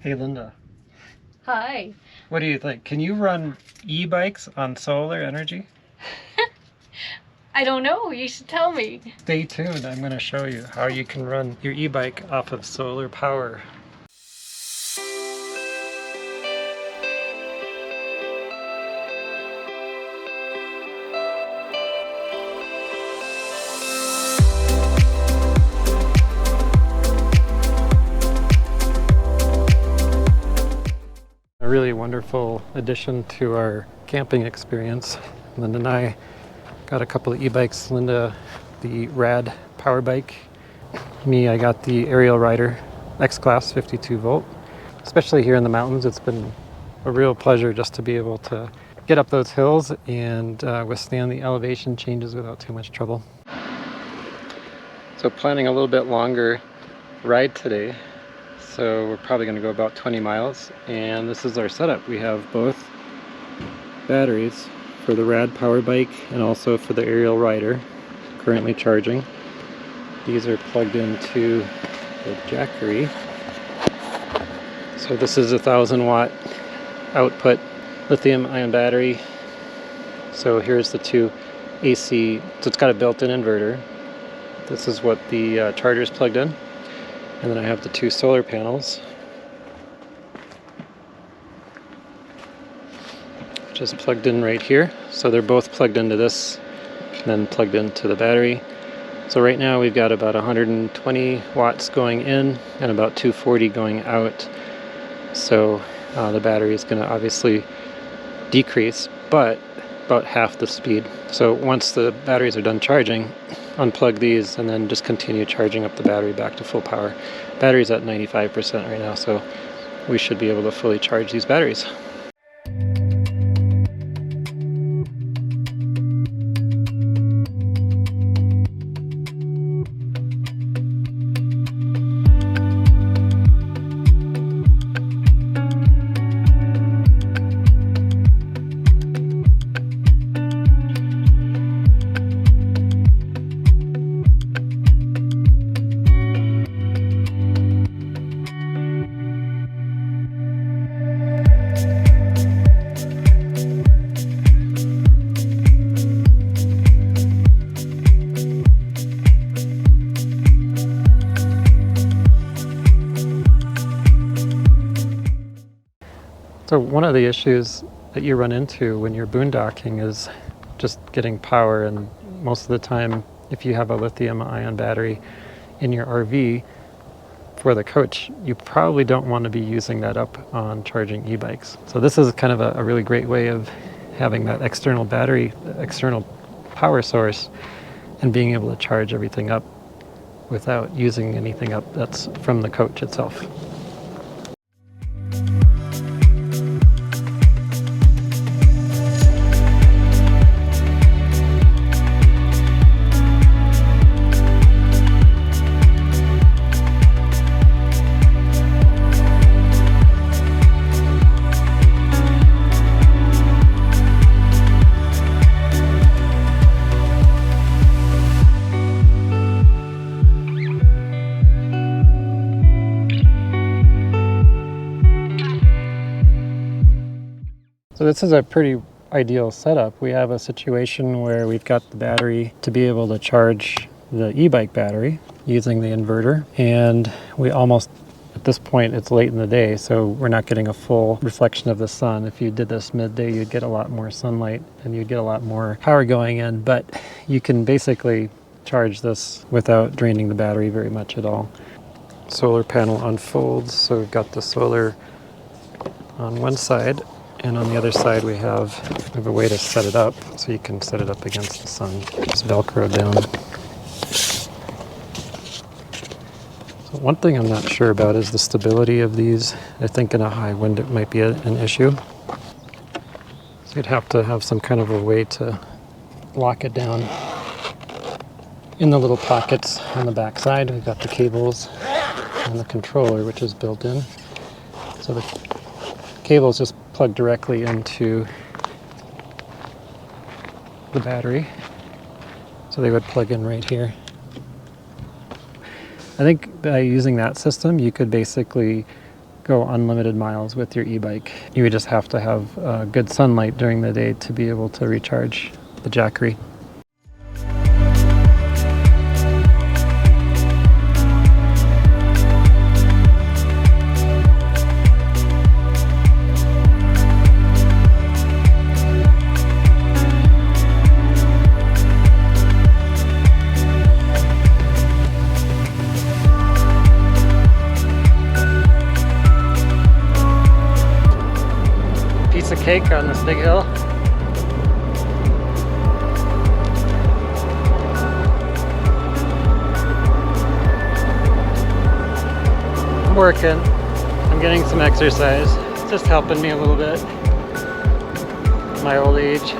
Hey Linda, Hi. what do you think? Can you run e-bikes on solar energy? I don't know, you should tell me. Stay tuned, I'm going to show you how you can run your e-bike off of solar power. A really wonderful addition to our camping experience. Linda and I got a couple of e-bikes. Linda, the Rad power bike. Me, I got the Aerial Rider X-Class 52 volt. Especially here in the mountains, it's been a real pleasure just to be able to get up those hills and withstand the elevation changes without too much trouble. So planning a little bit longer ride today. So we're probably going to go about 20 miles, and this is our setup. We have both batteries for the Rad power bike and also for the Aerial Rider, currently charging. These are plugged into the Jackery. So this is a 1,000 watt output lithium ion battery. So here's the two AC, so it's got a built-in inverter. This is what the charger is plugged in. And then I have the two solar panels, just plugged in right here. So they're both plugged into this and then plugged into the battery. So right now we've got about 120 watts going in and about 240 going out. So the battery is going to obviously decrease, but about half the speed. So once the batteries are done charging, unplug these and then just continue charging up the battery back to full power. Battery's at 95% right now, so we should be able to fully charge these batteries. So one of the issues that you run into when you're boondocking is just getting power, and most of the time if you have a lithium ion battery in your RV for the coach, you probably don't want to be using that up on charging e-bikes. So this is kind of a really great way of having that external battery, external power source, and being able to charge everything up without using anything up that's from the coach itself. So this is a pretty ideal setup. We have a situation where we've got the battery to be able to charge the e-bike battery using the inverter, and we almost, at this point it's late in the day, so we're not getting a full reflection of the sun. If you did this midday, you'd get a lot more sunlight and you'd get a lot more power going in, but you can basically charge this without draining the battery very much at all. Solar panel unfolds, so we've got the solar on one side, and on the other side we have a way to set it up, so you can set it up against the sun. Just Velcro down. So one thing I'm not sure about is the stability of these. I think in a high wind it might be an issue. So you'd have to have some kind of a way to lock it down. In the little pockets on the back side, we've got the cables and the controller, which is built in. So the cables just plug directly into the battery, so they would plug in right here. I think by using that system you could basically go unlimited miles with your e-bike. You would just have to have good sunlight during the day to be able to recharge the Jackery. Piece of cake on this big hill. I'm working. I'm getting some exercise. It's just helping me a little bit. My old age.